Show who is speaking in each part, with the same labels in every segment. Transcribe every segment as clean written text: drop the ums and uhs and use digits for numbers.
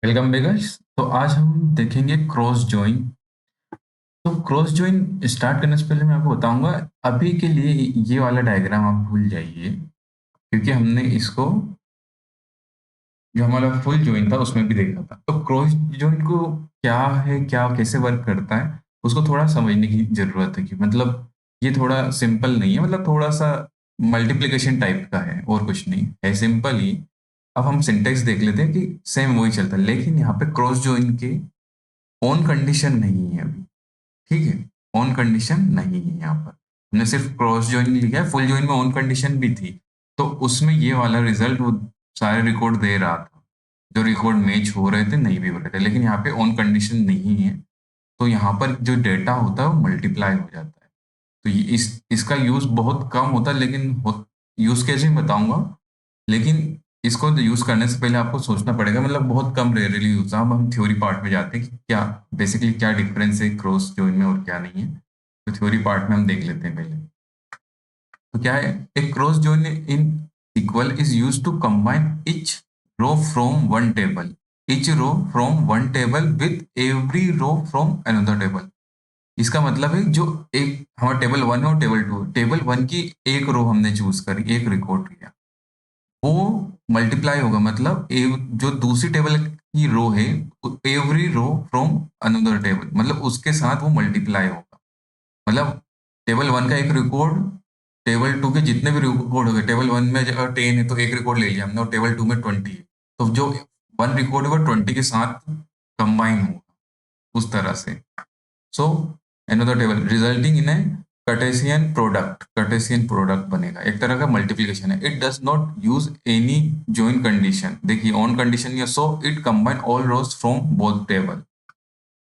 Speaker 1: Welcome beggars. तो आज हम देखेंगे क्रॉस जॉइन। तो क्रॉस जॉइन स्टार्ट करने से पहले मैं आपको बताऊंगा, अभी के लिए ये वाला डायग्राम आप भूल जाइए, क्योंकि हमने इसको जो हमारा फुल जॉइन था उसमें भी देखा था। तो क्रॉस जॉइन को क्या है, क्या कैसे वर्क करता है, उसको थोड़ा समझने की जरूरत है। कि मतलब ये थोड़ा सिंपल नहीं है, मतलब थोड़ा सा मल्टीप्लिकेशन टाइप का है और कुछ नहीं है, सिंपल ही। अब हम सिंटेक्स देख लेते हैं कि सेम वही चलता है, लेकिन यहाँ पे क्रॉस जॉइन के ऑन कंडीशन नहीं है अभी। ठीक है, ऑन कंडीशन नहीं है यहाँ पर। हमने सिर्फ क्रॉस जॉइन लिखा है, फुल जॉइन में ऑन कंडीशन भी थी। तो उसमें ये वाला रिजल्ट वो सारे रिकॉर्ड दे रहा था, जो रिकॉर्ड मैच हो रहे थे नहीं भी हो रहे थे, लेकिन यहाँ पे ऑन कंडीशन नहीं है। तो यहाँ पर जो डेटा होता है वो मल्टीप्लाई हो जाता है। तो ये इसका यूज बहुत कम होता है, लेकिन यूज कैसे बताऊंगा। लेकिन इसको यूज करने से पहले आपको सोचना पड़ेगा, मतलब बहुत कम रेयरली यूज। अब हम थ्योरी पार्ट में जाते हैं कि क्या बेसिकली क्या डिफरेंस है क्रॉस जॉइन में और क्या नहीं है। तो थ्योरी पार्ट में हम देख लेते हैं पहले। तो क्या है, एक cross join in SQL is used to combine each row from one table, each row from one table with every row from another table. इसका मतलब है जो एक हमारा टेबल वन है और टेबल टू, टेबल वन की एक रो हमने चूज करी, एक रिकॉर्ड लिया, वो मल्टीप्लाई होगा। मतलब जो दूसरी टेबल की रो है, every row from another table, मतलब उसके साथ वो मल्टीप्लाई होगा। मतलब टेबल वन का एक रिकॉर्ड, टेबल टू के जितने भी रिकॉर्ड हो गए, टेबल वन में अगर 10 है तो एक रिकॉर्ड ले लिया हमने, और टेबल टू में 20 है, तो जो वन रिकॉर्ड है वो 20 के साथ कंबाइन होगा, उस तरह से। So another table resulting in a cartesian product बनेगा, एक तरह का मल्टीप्लिकेशन है। It does not use any join condition. देखिए ऑन कंडीशन या so it combine all rows from both table.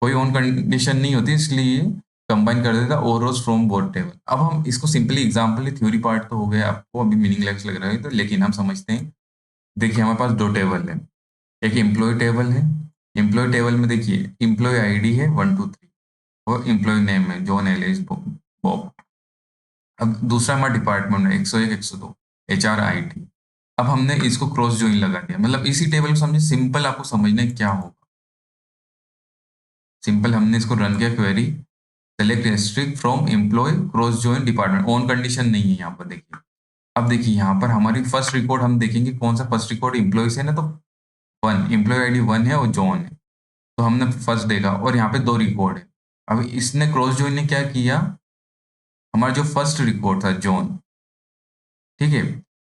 Speaker 1: कोई ऑन कंडीशन नहीं होती, इसलिए कंबाइन कर देता और रोज फ्रॉम बोथ टेबल। अब हम इसको सिंपली एग्जांपल, थ्योरी पार्ट तो हो गया, आपको अभी मीनिंगलेस लग रहा है तो, लेकिन हम समझते हैं। देखिए हमारे पास दो टेबल है, एक एम्प्लॉय टेबल है। एम्प्लॉय टेबल में देखिए एम्प्लॉय आईडी है 123, और एम्प्लॉय नेम है जॉन एलिस बॉब। अब दूसरा हमारा डिपार्टमेंट है 101 102 HR IT। अब हमने इसको क्रॉस जॉइन लगा दिया, मतलब इसी टेबल को समझे। सिंपल आपको समझना है क्या होगा। सिंपल हमने इसको रन किया, query select star from employee cross join department, on condition नहीं है यहाँ पर। देखिए अब देखिए यहाँ पर हमारी फर्स्ट रिकॉर्ड हम देखेंगे, कौन सा फर्स्ट रिकॉर्ड एम्प्लॉय से है ना, तो वन, एम्प्लॉय आईडी वन है और जॉन है। तो हमने फर्स्ट देखा, और यहाँ पे दो रिकॉर्ड है। अब इसने क्रॉस जॉइन ने क्या किया, हमारा जो फर्स्ट रिकॉर्ड था जॉन, ठीक है,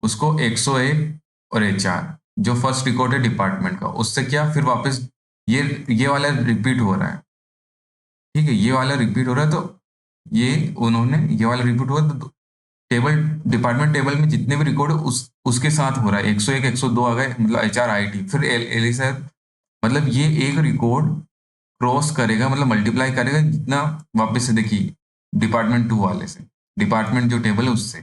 Speaker 1: उसको 101 और HR, जो फर्स्ट रिकॉर्ड है डिपार्टमेंट का, उससे क्या फिर वापस ये वाला रिपीट हो रहा है। ठीक है, ये वाला रिपीट हो रहा है, तो ये उन्होंने ये वाला रिपीट हुआ, तो टेबल डिपार्टमेंट टेबल में जितने भी रिकॉर्ड है उसके साथ हो रहा है। 101 102 आ गए, मतलब HR IT, फिर एल सर, मतलब ये एक रिकॉर्ड क्रॉस करेगा, मतलब मल्टीप्लाई करेगा जितना, वापस से देखिए डिपार्टमेंट टू वाले से, डिपार्टमेंट जो टेबल है उससे।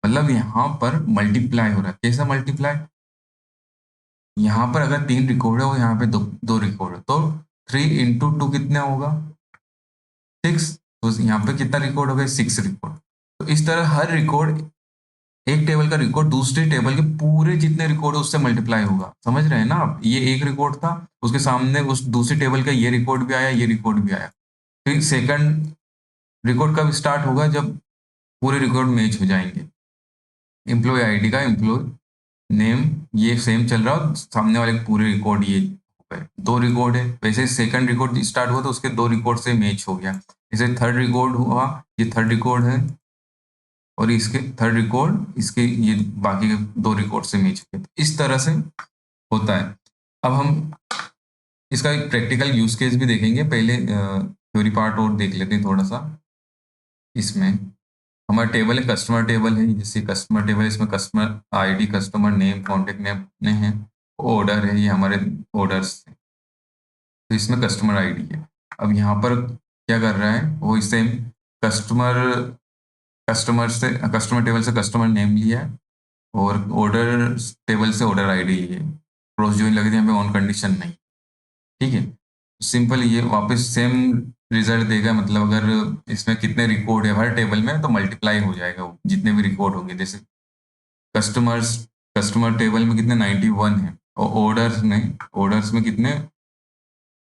Speaker 1: मतलब यहाँ पर मल्टीप्लाई हो रहा है। कैसा मल्टीप्लाई, यहाँ पर अगर तीन रिकॉर्ड है और यहाँ पे दो दो रिकॉर्ड है, तो 3 × 2 कितना होगा, 6। तो यहाँ पे कितना रिकॉर्ड हो गया, 6 रिकॉर्ड। तो इस तरह हर रिकॉर्ड, एक टेबल का रिकॉर्ड दूसरी टेबल के पूरे जितने रिकॉर्ड है उससे मल्टीप्लाई होगा। समझ रहे हैं ना आप, ये एक रिकॉर्ड था, उसके सामने उस दूसरी टेबल का ये रिकॉर्ड भी आया, ये रिकॉर्ड भी आया। फिर सेकंड रिकॉर्ड कब स्टार्ट होगा, जब पूरे रिकॉर्ड मैच हो जाएंगे। एम्प्लॉय आईडी का एम्प्लॉय नेम ये सेम चल रहा हो, सामने वाले के पूरे रिकॉर्ड ये हो गए, दो रिकॉर्ड है। वैसे सेकंड रिकॉर्ड स्टार्ट हुआ तो उसके दो रिकॉर्ड से मैच हो गया। जैसे थर्ड रिकॉर्ड हुआ, ये थर्ड रिकॉर्ड है, और इसके थर्ड रिकॉर्ड इसके ये बाकी के दो रिकॉर्ड से मैच हो गया। तो इस तरह से होता है। अब हम इसका एक प्रैक्टिकल यूज केस भी देखेंगे, पहले थ्योरी पार्ट और देख लेते हैं थोड़ा सा। इसमें हमारा टेबल है, कस्टमर टेबल है, जैसे कस्टमर टेबल, इसमें customer ID, customer name, contact name अपने हैं। ऑर्डर है, ये हमारे ऑर्डर्स हैं। तो इसमें कस्टमर आईडी है। अब यहाँ पर क्या कर रहा है वो, इससे कस्टमर कस्टमर से कस्टमर टेबल से कस्टमर नेम लिया है, और ऑर्डर टेबल से ऑर्डर आईडी ली है। क्रॉस जॉइन लगे थे यहाँ पे, ऑन कंडीशन नहीं। ठीक है, सिंपल ये वापस सेम रिजल्ट देगा। मतलब अगर इसमें कितने रिकॉर्ड है हर टेबल में, तो मल्टीप्लाई हो जाएगा वो जितने भी रिकॉर्ड होंगे। जैसे कस्टमर्स कस्टमर टेबल में कितने 91 है, और ऑर्डर्स में कितने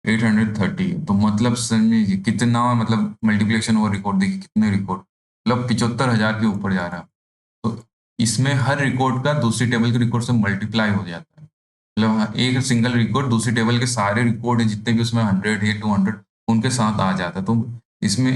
Speaker 1: 830, तो मतलब समझिए कितना, मतलब मल्टीप्लिकेशन और रिकॉर्ड देखिए कितने रिकॉर्ड, मतलब 75,000 के ऊपर जा रहा है। तो इसमें हर रिकॉर्ड का दूसरी टेबल के रिकॉर्ड से मल्टीप्लाई हो जाता है, मतलब एक सिंगल रिकॉर्ड दूसरी टेबल के सारे रिकॉर्ड है जितने भी उसमें 100 है 200 उनके साथ आ जाता है। तो इसमें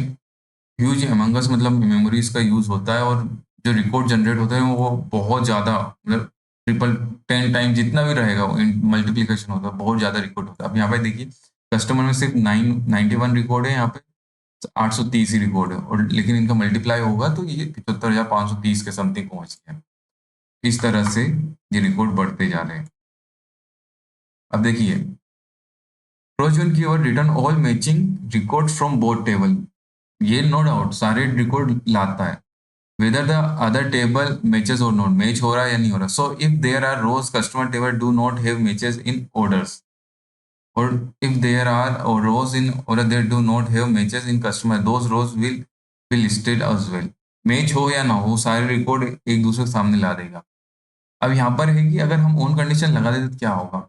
Speaker 1: ह्यूज अमंगस मतलब मेमोरीज का यूज होता है, और जो रिकॉर्ड जनरेट होता है वो बहुत ज्यादा, मतलब ट्रिपल 10 टाइम जितना भी रहेगा वो मल्टीप्लीकेशन होता है, बहुत ज्यादा रिकॉर्ड होता है। अब यहाँ पे देखिए कस्टमर में सिर्फ 991 रिकॉर्ड है, यहाँ पे 830 ही रिकॉर्ड है, और लेकिन इनका मल्टीप्लाई होगा तो ये 75,530 के समथिंग पहुंच गया। इस तरह से ये रिकॉर्ड बढ़ते जा रहे हैं। अब देखिए प्रोजन की ओर return all matching record from both table, ये नो डाउट सारे रिकॉर्ड लाता है, whether the other table matches or not, match हो रहा है या नहीं हो रहा। So if there are rows customer table do not have matches in orders, or if there are or rows in order they do not have matches in customer, those rows will be listed as well। Match हो या ना हो सारे record एक दूसरे के सामने ला देगा। अब यहाँ पर है कि अगर हम ऑन कंडीशन लगा देते तो क्या होगा।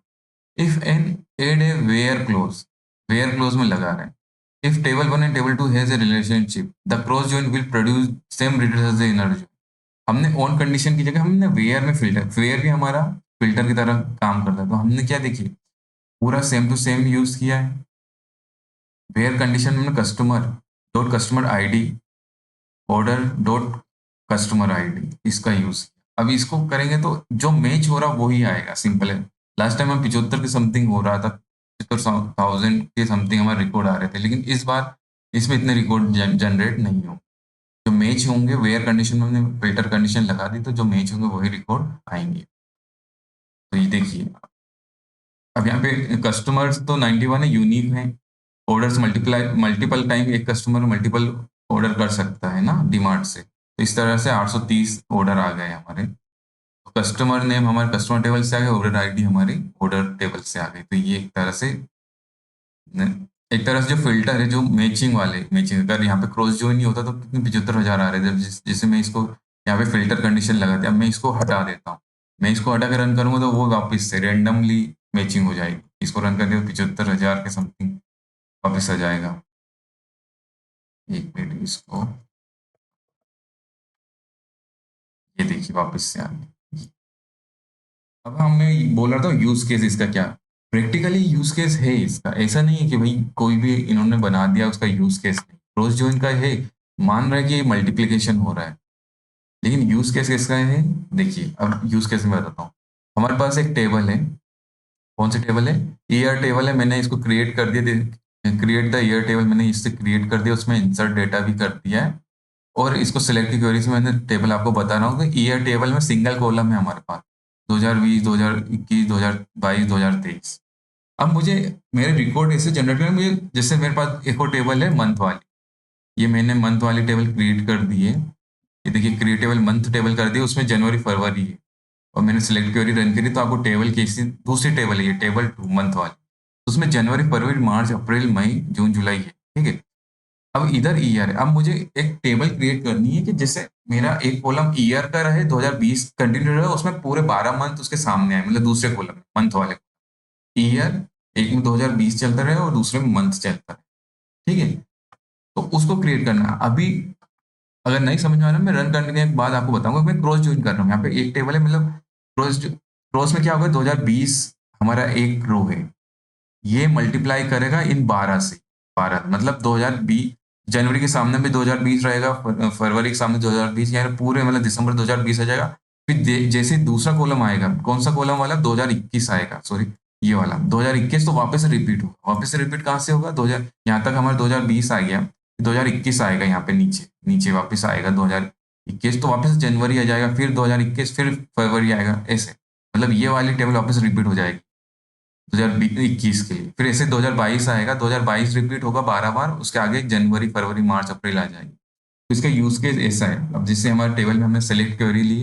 Speaker 1: If an add a where clause में लगा रहे हैं, if table one and table two has a relationship the cross join will produce same result as the inner join. हमने ऑन कंडीशन की जगह हमने वेयर में वेयर भी हमारा फिल्टर की तरह काम करता है, तो हमने क्या देखिए पूरा सेम टू सेम यूज किया है। वेयर कंडीशन में customer dot customer ID, order dot customer ID, इसका यूज किया। अब इसको करेंगे तो जो मैच हो रहा वही आएगा, सिंपल है। लास्ट टाइम हम 75 के समथिंग हो रहा था, 75,000 के समथिंग हमारे रिकॉर्ड आ रहे थे, लेकिन इस बार इसमें इतने रिकॉर्ड जनरेट नहीं हो। जो मैच होंगे वेयर कंडीशन में हमने फिल्टर कंडीशन लगा दी, तो जो मैच होंगे वही रिकॉर्ड आएंगे। तो ये देखिए अब यहाँ पे कस्टमर्स तो 91 है, यूनिक है। ऑर्डर्स मल्टीपल टाइम एक कस्टमर मल्टीपल ऑर्डर कर सकता है ना डिमांड से, तो इस तरह से 830 ऑर्डर आ गए हमारे। कस्टमर नेम हमारे कस्टमर टेबल से आ गए, ऑर्डर आईडी हमारी ऑर्डर टेबल से आ गई। तो ये एक तरह से जो फिल्टर है जो मैचिंग वाले मैचिंग, अगर यहाँ पे क्रॉस ज्वाइन नहीं होता तो कितने 75,000 आ रहे थे। जिससे मैं इसको यहाँ पे फिल्टर कंडीशन लगा दिया, अब मैं इसको हटा देता हूँ। मैं इसको हटा के रन करूंगा तो वो वापस से रेंडमली मैचिंग हो जाएगी। इसको रन करके 75,000 के समथिंग वापस आ जाएगा। एक मिनट इसको, ये देखिए वापस से आ गया। अब हम मैं बोल रहा था यूज केस इसका क्या, प्रैक्टिकली यूज केस है इसका, ऐसा नहीं है कि भाई कोई भी इन्होंने बना दिया उसका यूज केस नहीं। क्रॉस जॉइन का है, मान रहा है कि मल्टीप्लीकेशन हो रहा है, लेकिन यूज केस किसका है। देखिए अब यूज केस में बताता हूँ। हमारे पास एक टेबल है, कौन सी टेबल है, ईयर टेबल है। मैंने इसको क्रिएट कर दिया, क्रिएट द ईयर टेबल मैंने इससे क्रिएट कर दिया, उसमें इंसर्ट डेटा भी कर दिया है। और इसको सिलेक्ट की क्वेरी से मैंने टेबल आपको बता रहा हूँ कि ईयर टेबल में सिंगल कॉलम है हमारे पास 2020 2021 2022 2023। अब मुझे मेरे रिकॉर्ड ऐसे जनरेट करना, मुझे जैसे मेरे पास एक और टेबल है मंथ वाली, ये मैंने मंथ वाली टेबल क्रिएट कर दी है। ये देखिए क्रिएट टेबल मंथ टेबल कर दी, उसमें जनवरी फरवरी है, और मैंने सिलेक्ट क्वेरी रन करी तो आपको टेबल कैसी दूसरी टेबल है, ये टेबल 2 मंथ वाली, तो उसमें जनवरी फरवरी मार्च अप्रैल मई जून जुलाई है, ठीक है। अब इधर ईयर है, अब मुझे एक टेबल क्रिएट करनी है कि जैसे मेरा एक कॉलम ईयर का रहे 2020 कंटिन्यू रहे, उसमें पूरे 12 मंथ उसके सामने आए, मतलब दूसरे कॉलम में मंथ वाले ईयर, एक में 2020 चलता रहे और दूसरे में मंथ चलता रहे, ठीक है। तो उसको क्रिएट करना है। अभी अगर नहीं समझ में आ रहा, मैं रन करने के बाद आपको बताऊंगा। मैं क्रॉस ज्वाइन कर रहा हूँ, यहाँ पे एक टेबल है, मतलब क्रॉस क्रॉस में क्या होगा, 2020 हमारा एक रो है, ये मल्टीप्लाई करेगा इन 12 से, 12 मतलब 2020 जनवरी के सामने भी 2020 रहेगा, फरवरी के सामने 2020, यानी पूरे मतलब दिसंबर 2020 आ जाएगा। फिर जैसे दूसरा कॉलम आएगा, कौन सा कॉलम वाला 2021 आएगा, सॉरी ये वाला 2021, तो वापस से रिपीट होगा। वापस से रिपीट कहाँ से होगा, 2000 यहाँ तक हमारा 2020 आ गया, 2021 आएगा, यहाँ पे नीचे नीचे वापस आएगा 2021, तो वापस जनवरी आ जाएगा, फिर 2021 फिर फरवरी आएगा, ऐसे मतलब ये वाली टेबल वापस रिपीट हो जाएगी 2021 के लिए। फिर ऐसे 2022 आएगा, 2022 रिपीट होगा 12 बार, उसके आगे जनवरी फरवरी मार्च अप्रैल आ जाएगी। तो इसका यूज केस ऐसा है। अब जिससे हमारे टेबल में हमने सेलेक्ट क्वेरी ली,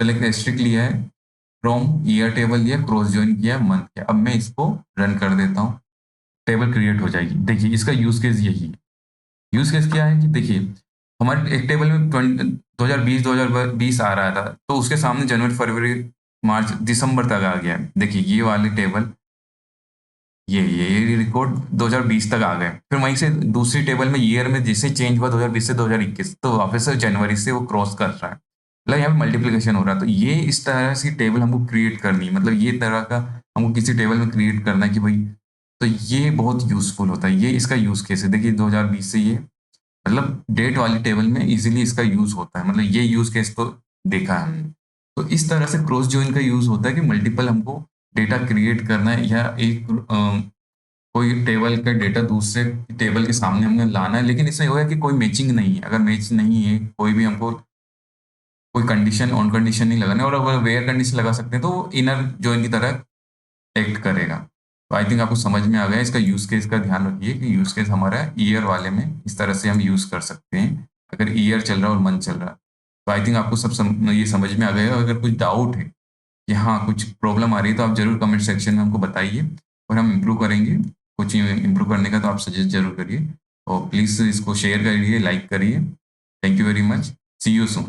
Speaker 1: सेलेक्ट एस्ट्रिक लिया है, फ्रॉम ईयर टेबल लिया, क्रॉस ज्वाइन किया, मंथ किया। अब मैं इसको रन कर देता हूँ, टेबल क्रिएट हो जाएगी। देखिए इसका यूज केस यही है। यूज केस क्या है कि देखिए हमारे एक टेबल में 20 2020 2020 आ रहा था, तो उसके सामने जनवरी फरवरी मार्च दिसंबर तक आ गया। देखिए ये वाले टेबल, ये रिकॉर्ड 2020 तक आ गए। फिर वहीं से दूसरी टेबल में ईयर में जैसे चेंज हुआ 2020 से 2021, तो वापस से जनवरी से वो क्रॉस कर रहा है, मतलब यहाँ पे मल्टीप्लिकेशन हो रहा है। तो ये इस तरह से टेबल हमको क्रिएट करनी है, मतलब ये तरह का हमको किसी टेबल में क्रिएट करना है कि भाई, तो ये बहुत यूजफुल होता है। ये इसका यूज केस है। देखिए 2020 से ये, मतलब डेट वाली टेबल में इजीली इसका यूज होता है, मतलब ये यूज केस तो देखा है हमने। तो इस तरह से क्रॉस जॉइन का यूज होता है कि मल्टीपल हमको डेटा क्रिएट करना है, या एक कोई टेबल का डेटा दूसरे टेबल के सामने हमें लाना है, लेकिन इसमें होगा कि कोई मैचिंग नहीं है। अगर मैच नहीं है, कोई भी हमको कोई कंडीशन ऑन कंडीशन नहीं लगाना है, और अगर वेयर कंडीशन लगा सकते हैं तो वो इनर जॉइन की तरह एक्ट करेगा। तो आई थिंक आपको समझ में आ गया। इसका यूज केस का ध्यान रखिए कि यूज केस हमारा ईयर वाले में इस तरह से हम यूज कर सकते हैं, अगर ईयर चल रहा है और मंथ चल रहा है। तो आई थिंक आपको ये समझ में आ गया। अगर कुछ डाउट है कि हाँ कुछ प्रॉब्लम आ रही है, तो आप जरूर कमेंट सेक्शन में हमको बताइए, और हम इम्प्रूव करेंगे। कुछ इम्प्रूव करने का तो आप सजेस्ट जरूर करिए, और प्लीज़ इसको शेयर करिए, लाइक करिए। Thank you very much. See you soon.